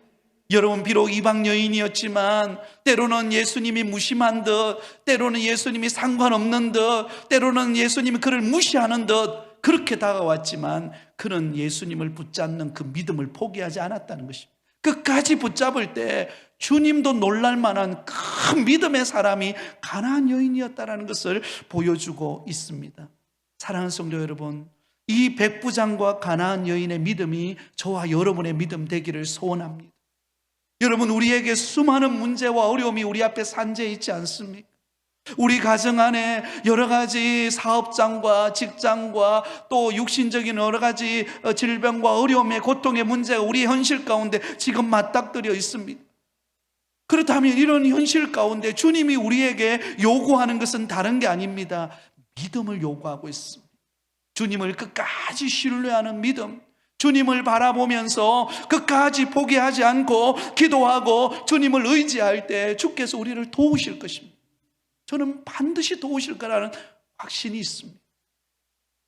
여러분 비록 이방 여인이었지만 때로는 예수님이 무심한 듯, 때로는 예수님이 상관없는 듯, 때로는 예수님이 그를 무시하는 듯 그렇게 다가왔지만 그는 예수님을 붙잡는 그 믿음을 포기하지 않았다는 것입니다. 끝까지 붙잡을 때 주님도 놀랄 만한 큰 믿음의 사람이 가나안 여인이었다는 것을 보여주고 있습니다. 사랑하는 성도 여러분, 이 백부장과 가나안 여인의 믿음이 저와 여러분의 믿음 되기를 소원합니다. 여러분 우리에게 수많은 문제와 어려움이 우리 앞에 산재해 있지 않습니까? 우리 가정 안에 여러 가지 사업장과 직장과 또 육신적인 여러 가지 질병과 어려움의 고통의 문제가 우리 현실 가운데 지금 맞닥뜨려 있습니다. 그렇다면 이런 현실 가운데 주님이 우리에게 요구하는 것은 다른 게 아닙니다. 믿음을 요구하고 있습니다. 주님을 끝까지 신뢰하는 믿음, 주님을 바라보면서 끝까지 포기하지 않고 기도하고 주님을 의지할 때 주께서 우리를 도우실 것입니다. 저는 반드시 도우실 거라는 확신이 있습니다.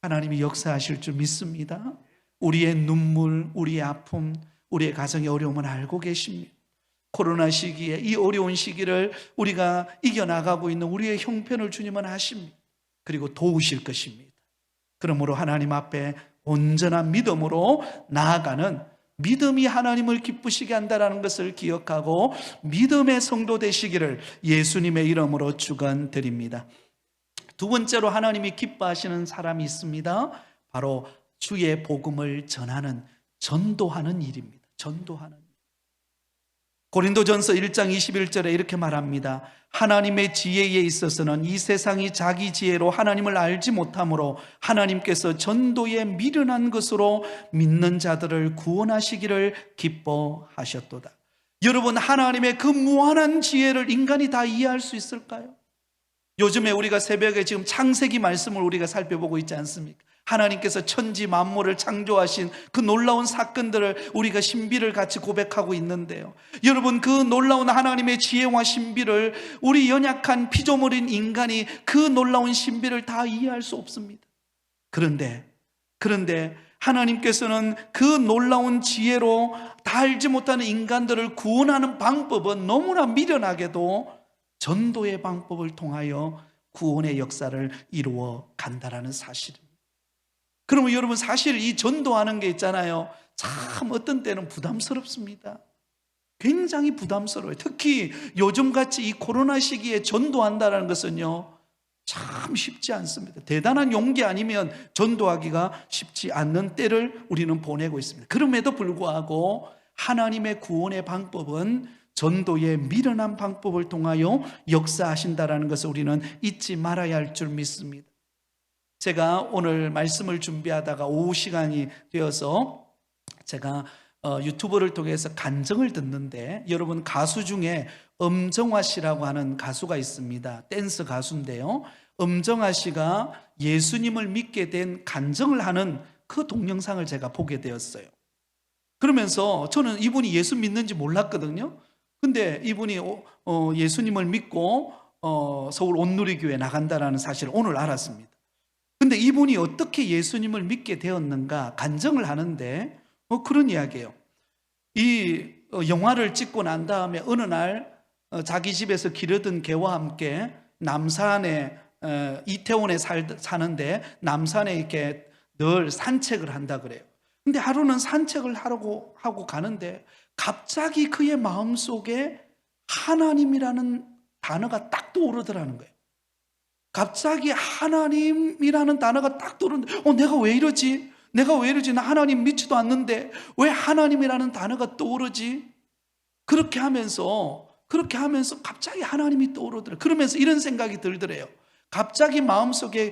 하나님이 역사하실 줄 믿습니다. 우리의 눈물, 우리의 아픔, 우리의 가정의 어려움은 알고 계십니다. 코로나 시기에 이 어려운 시기를 우리가 이겨나가고 있는 우리의 형편을 주님은 아십니다. 그리고 도우실 것입니다. 그러므로 하나님 앞에 온전한 믿음으로 나아가는, 믿음이 하나님을 기쁘시게 한다는 것을 기억하고 믿음의 성도 되시기를 예수님의 이름으로 축원드립니다. 두 번째로 하나님이 기뻐하시는 사람이 있습니다. 바로 주의 복음을 전하는, 전도하는 일입니다. 전도하는 일. 고린도전서 1장 21절에 이렇게 말합니다. 하나님의 지혜에 있어서는 이 세상이 자기 지혜로 하나님을 알지 못하므로 하나님께서 전도에 미련한 것으로 믿는 자들을 구원하시기를 기뻐하셨도다. 여러분, 하나님의 그 무한한 지혜를 인간이 다 이해할 수 있을까요? 요즘에 우리가 새벽에 지금 창세기 말씀을 우리가 살펴보고 있지 않습니까? 하나님께서 천지 만물을 창조하신 그 놀라운 사건들을 우리가 신비를 같이 고백하고 있는데요, 여러분, 그 놀라운 하나님의 지혜와 신비를 우리 연약한 피조물인 인간이 그 놀라운 신비를 다 이해할 수 없습니다. 그런데 하나님께서는 그 놀라운 지혜로 다 알지 못하는 인간들을 구원하는 방법은 너무나 미련하게도 전도의 방법을 통하여 구원의 역사를 이루어 간다라는 사실입니다. 그러면 여러분, 사실 이 전도하는 게 있잖아요, 참 어떤 때는 부담스럽습니다. 굉장히 부담스러워요. 특히 요즘같이 이 코로나 시기에 전도한다는 것은요, 참 쉽지 않습니다. 대단한 용기 아니면 전도하기가 쉽지 않는 때를 우리는 보내고 있습니다. 그럼에도 불구하고 하나님의 구원의 방법은 전도의 미련한 방법을 통하여 역사하신다는 것을 우리는 잊지 말아야 할 줄 믿습니다. 제가 오늘 말씀을 준비하다가 오후 시간이 되어서 제가 유튜브를 통해서 간증을 듣는데, 여러분, 가수 중에 엄정화 씨라고 하는 가수가 있습니다. 댄스 가수인데요, 엄정화 씨가 예수님을 믿게 된 간증을 하는 그 동영상을 제가 보게 되었어요. 그러면서 저는 이분이 예수 믿는지 몰랐거든요. 근데 이분이 예수님을 믿고 서울 온누리교회 나간다는 사실을 오늘 알았습니다. 근데 이분이 어떻게 예수님을 믿게 되었는가 간증을 하는데 그런 이야기예요. 이 영화를 찍고 난 다음에 어느 날 자기 집에서 기르던 개와 함께 남산에, 이태원에 사는데 남산에 이렇게 늘 산책을 한다 그래요. 근데 하루는 산책을 하고 가는데 갑자기 그의 마음속에 하나님이라는 단어가 딱 떠오르더라는 거예요. 갑자기 하나님이라는 단어가 딱 떠오르는데 내가 왜 이러지? 나 하나님 믿지도 않는데 왜 하나님이라는 단어가 떠오르지? 그렇게 하면서 갑자기 하나님이 떠오르더래요. 그러면서 이런 생각이 들더래요. 갑자기 마음속에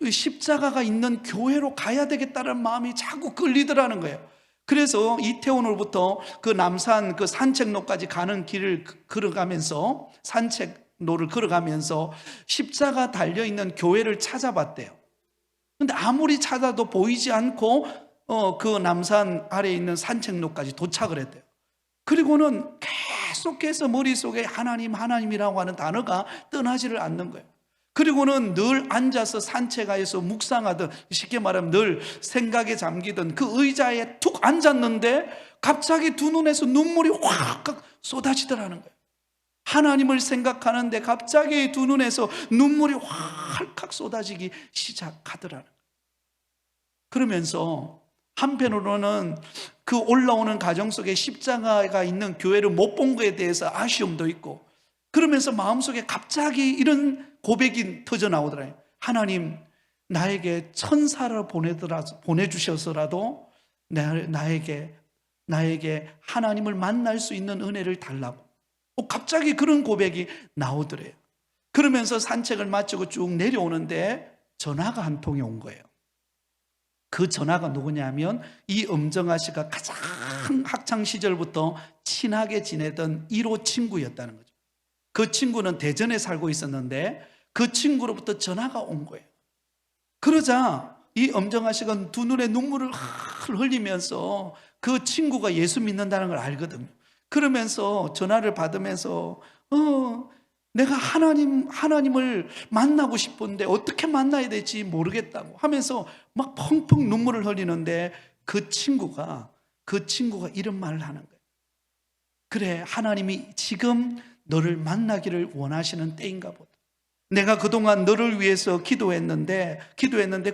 십자가가 있는 교회로 가야 되겠다는 마음이 자꾸 끌리더라는 거예요. 그래서 이태원으로부터 그 남산 그 산책로까지 가는 길을 걸어가면서, 산책로를 걸어가면서 십자가 달려있는 교회를 찾아봤대요. 근데 아무리 찾아도 보이지 않고 그 남산 아래에 있는 산책로까지 도착을 했대요. 그리고는 계속해서 머릿속에 하나님이라고 하는 단어가 떠나지를 않는 거예요. 그리고는 늘 앉아서 산책하여서 묵상하던, 쉽게 말하면 늘 생각에 잠기던 그 의자에 툭 앉았는데 갑자기 두 눈에서 눈물이 확 쏟아지더라는 거예요. 하나님을 생각하는데 갑자기 두 눈에서 눈물이 활칵 쏟아지기 시작하더라는 거예요. 그러면서 한편으로는 그 올라오는 가정 속에 십자가가 있는 교회를 못 본 것에 대해서 아쉬움도 있고, 그러면서 마음속에 갑자기 이런 고백이 터져나오더라고요. 하나님, 나에게 천사를 보내주셔서라도 나에게 하나님을 만날 수 있는 은혜를 달라고. 갑자기 그런 고백이 나오더래요. 그러면서 산책을 마치고 쭉 내려오는데 전화가 한 통이 온 거예요. 그 전화가 누구냐면 이 엄정아 씨가 가장 학창시절부터 친하게 지내던 1호 친구였다는 거죠. 그 친구는 대전에 살고 있었는데 그 친구로부터 전화가 온 거예요. 그러자 이 엄정아 씨가 두 눈에 눈물을 눈물을 흘리면서 그 친구가 예수 믿는다는 걸 알거든요. 그러면서 전화를 받으면서 내가 하나님을 만나고 싶은데 어떻게 만나야 될지 모르겠다고 하면서 막 펑펑 눈물을 흘리는데 그 친구가 이런 말을 하는 거예요. 그래, 하나님이 지금 너를 만나기를 원하시는 때인가 보다. 내가 그동안 너를 위해서 기도했는데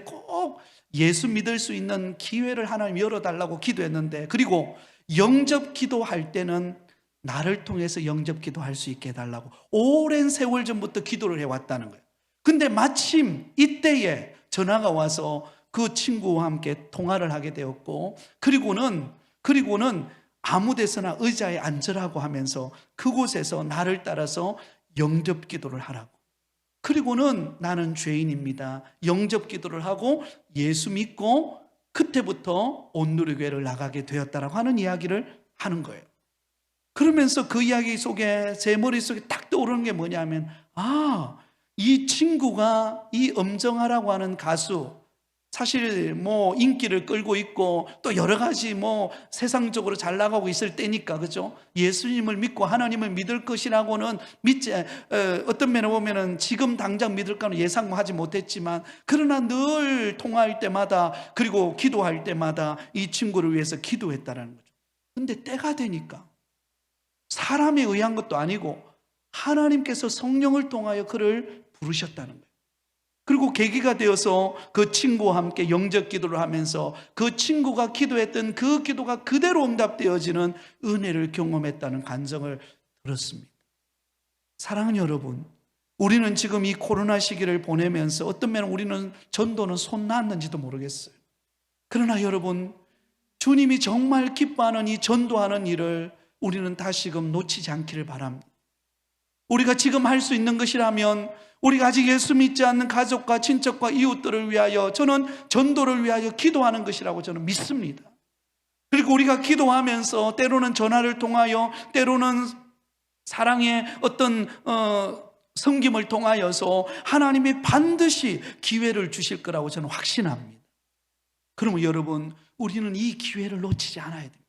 꼭 예수 믿을 수 있는 기회를 하나님 열어달라고 기도했는데, 그리고 영접 기도할 때는 나를 통해서 영접 기도할 수 있게 해달라고 오랜 세월 전부터 기도를 해왔다는 거예요. 근데 마침 이때에 전화가 와서 그 친구와 함께 통화를 하게 되었고, 그리고는 아무 데서나 의자에 앉으라고 하면서 그곳에서 나를 따라서 영접 기도를 하라고. 그리고는 나는 죄인입니다. 영접 기도를 하고 예수 믿고 그때부터 온누리교회를 나가게 되었다라고 하는 이야기를 하는 거예요. 그러면서 그 이야기 속에 제 머릿속에 딱 떠오르는 게 뭐냐면, 이 친구가 이 엄정하라고 하는 가수, 사실 인기를 끌고 있고 또 여러 가지 세상적으로 잘 나가고 있을 때니까, 그죠? 예수님을 믿고 하나님을 믿을 것이라고는 어떤 면에 보면은 지금 당장 믿을까는 예상하지 못했지만, 그러나 늘 통화할 때마다 그리고 기도할 때마다 이 친구를 위해서 기도했다는 거죠. 근데 때가 되니까 사람에 의한 것도 아니고 하나님께서 성령을 통하여 그를 부르셨다는 거예요. 그리고 계기가 되어서 그 친구와 함께 영접 기도를 하면서 그 친구가 기도했던 그 기도가 그대로 응답되어지는 은혜를 경험했다는 간증을 들었습니다. 사랑하는 여러분, 우리는 지금 이 코로나 시기를 보내면서 어떤 면은 우리는 전도는 손 놨는지도 모르겠어요. 그러나 여러분, 주님이 정말 기뻐하는 이 전도하는 일을 우리는 다시금 놓치지 않기를 바랍니다. 우리가 지금 할 수 있는 것이라면 우리가 아직 예수 믿지 않는 가족과 친척과 이웃들을 위하여, 저는 전도를 위하여 기도하는 것이라고 저는 믿습니다. 그리고 우리가 기도하면서 때로는 전화를 통하여, 때로는 사랑의 어떤 섬김을 통하여서 하나님이 반드시 기회를 주실 거라고 저는 확신합니다. 그러면 여러분, 우리는 이 기회를 놓치지 않아야 됩니다.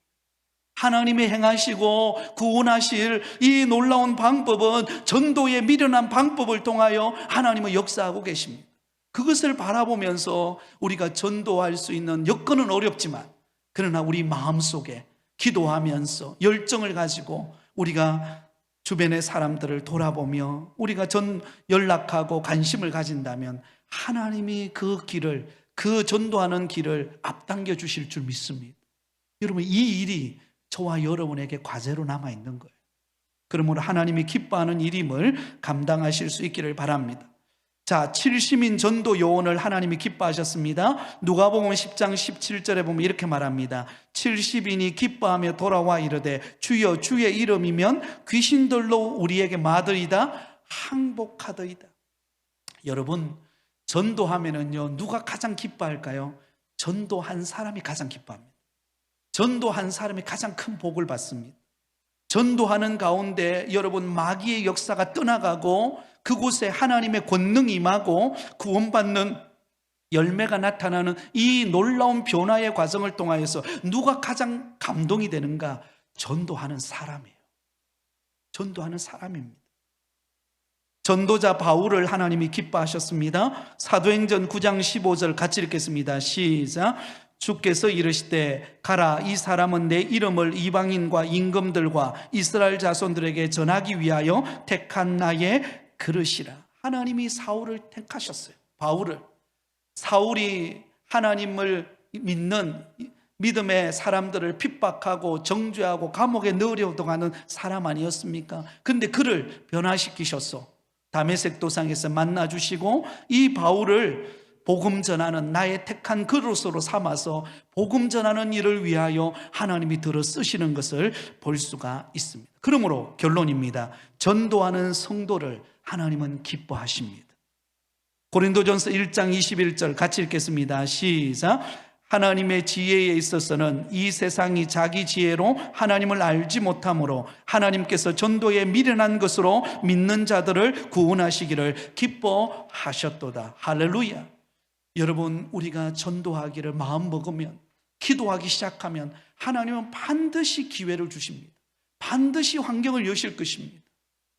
하나님이 행하시고 구원하실 이 놀라운 방법은 전도의 미련한 방법을 통하여 하나님은 역사하고 계십니다. 그것을 바라보면서 우리가 전도할 수 있는 여건은 어렵지만, 그러나 우리 마음속에 기도하면서 열정을 가지고 우리가 주변의 사람들을 돌아보며 우리가 연락하고 관심을 가진다면 하나님이 그 전도하는 길을 앞당겨 주실 줄 믿습니다. 여러분, 이 일이 저와 여러분에게 과제로 남아있는 거예요. 그러므로 하나님이 기뻐하는 일임을 감당하실 수 있기를 바랍니다. 자, 70인 전도 요원을 하나님이 기뻐하셨습니다. 누가복음 10장 17절에 보면 이렇게 말합니다. 70인이 기뻐하며 돌아와 이르되 주여 주의 이름이면 귀신들로 우리에게 마더이다 항복하더이다. 여러분, 전도하면은요, 누가 가장 기뻐할까요? 전도한 사람이 가장 기뻐합니다. 전도한 사람이 가장 큰 복을 받습니다. 전도하는 가운데 여러분, 마귀의 역사가 떠나가고 그곳에 하나님의 권능이 임하고 구원받는 열매가 나타나는 이 놀라운 변화의 과정을 통하여서 누가 가장 감동이 되는가? 전도하는 사람이에요. 전도하는 사람입니다. 전도자 바울을 하나님이 기뻐하셨습니다. 사도행전 9장 15절 같이 읽겠습니다. 시작. 주께서 이르시되 가라, 이 사람은 내 이름을 이방인과 임금들과 이스라엘 자손들에게 전하기 위하여 택한 나의 그릇이라. 하나님이 사울을 택하셨어요. 바울을. 사울이 하나님을 믿는 믿음의 사람들을 핍박하고 정죄하고 감옥에 넣으려고 하는 사람 아니었습니까? 근데 그를 변화시키셨어. 다메섹 도상에서 만나주시고 이 바울을 복음 전하는 나의 택한 그릇으로 삼아서 복음 전하는 일을 위하여 하나님이 들어 쓰시는 것을 볼 수가 있습니다. 그러므로 결론입니다. 전도하는 성도를 하나님은 기뻐하십니다. 고린도전서 1장 21절 같이 읽겠습니다. 시작. 하나님의 지혜에 있어서는 이 세상이 자기 지혜로 하나님을 알지 못하므로 하나님께서 전도에 미련한 것으로 믿는 자들을 구원하시기를 기뻐하셨도다. 할렐루야. 여러분, 우리가 전도하기를 마음 먹으면 기도하기 시작하면 하나님은 반드시 기회를 주십니다. 반드시 환경을 여실 것입니다.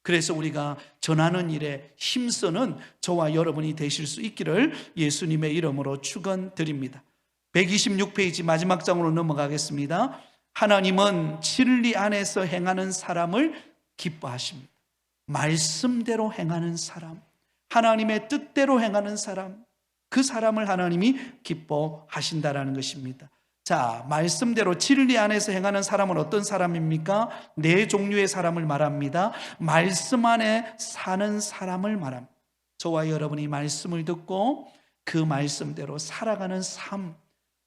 그래서 우리가 전하는 일에 힘쓰는 저와 여러분이 되실 수 있기를 예수님의 이름으로 축원드립니다. 126페이지 마지막 장으로 넘어가겠습니다. 하나님은 진리 안에서 행하는 사람을 기뻐하십니다. 말씀대로 행하는 사람, 하나님의 뜻대로 행하는 사람, 그 사람을 하나님이 기뻐하신다라는 것입니다. 자, 말씀대로 진리 안에서 행하는 사람은 어떤 사람입니까? 네 종류의 사람을 말합니다. 말씀 안에 사는 사람을 말합니다. 저와 여러분이 말씀을 듣고 그 말씀대로 살아가는 삶,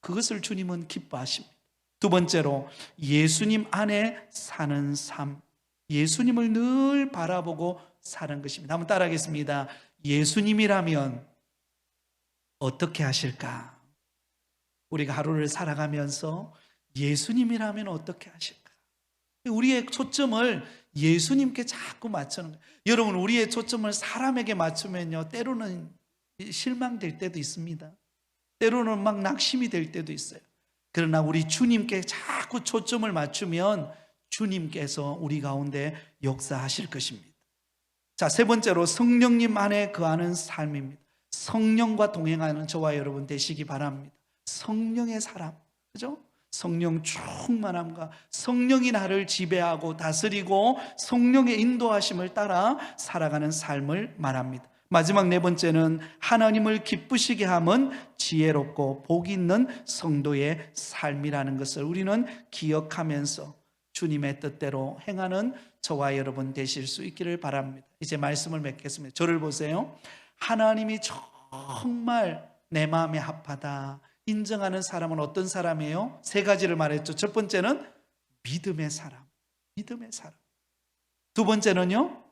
그것을 주님은 기뻐하십니다. 두 번째로 예수님 안에 사는 삶, 예수님을 늘 바라보고 사는 것입니다. 한번 따라하겠습니다. 예수님이라면 어떻게 하실까? 우리가 하루를 살아가면서 예수님이라면 어떻게 하실까? 우리의 초점을 예수님께 자꾸 맞추는 거예요. 여러분, 우리의 초점을 사람에게 맞추면요, 때로는 실망될 때도 있습니다. 때로는 막 낙심이 될 때도 있어요. 그러나 우리 주님께 자꾸 초점을 맞추면 주님께서 우리 가운데 역사하실 것입니다. 자, 세 번째로 성령님 안에 거하는 삶입니다. 성령과 동행하는 저와 여러분 되시기 바랍니다. 성령의 사람, 그죠? 성령 충만함과 성령이 나를 지배하고 다스리고 성령의 인도하심을 따라 살아가는 삶을 말합니다. 마지막 네 번째는 하나님을 기쁘시게 함은 지혜롭고 복 있는 성도의 삶이라는 것을 우리는 기억하면서 주님의 뜻대로 행하는 저와 여러분 되실 수 있기를 바랍니다. 이제 말씀을 맺겠습니다. 저를 보세요. 하나님이 정말 내 마음에 합하다 인정하는 사람은 어떤 사람이에요? 세 가지를 말했죠. 첫 번째는 믿음의 사람, 믿음의 사람. 두 번째는요,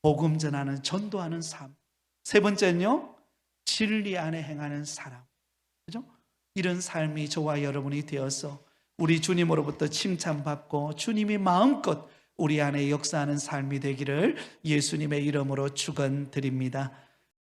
복음 전하는, 전도하는 삶. 세 번째는요, 진리 안에 행하는 사람. 그죠? 이런 삶이 저와 여러분이 되어서 우리 주님으로부터 칭찬받고 주님이 마음껏 우리 안에 역사하는 삶이 되기를 예수님의 이름으로 축원드립니다.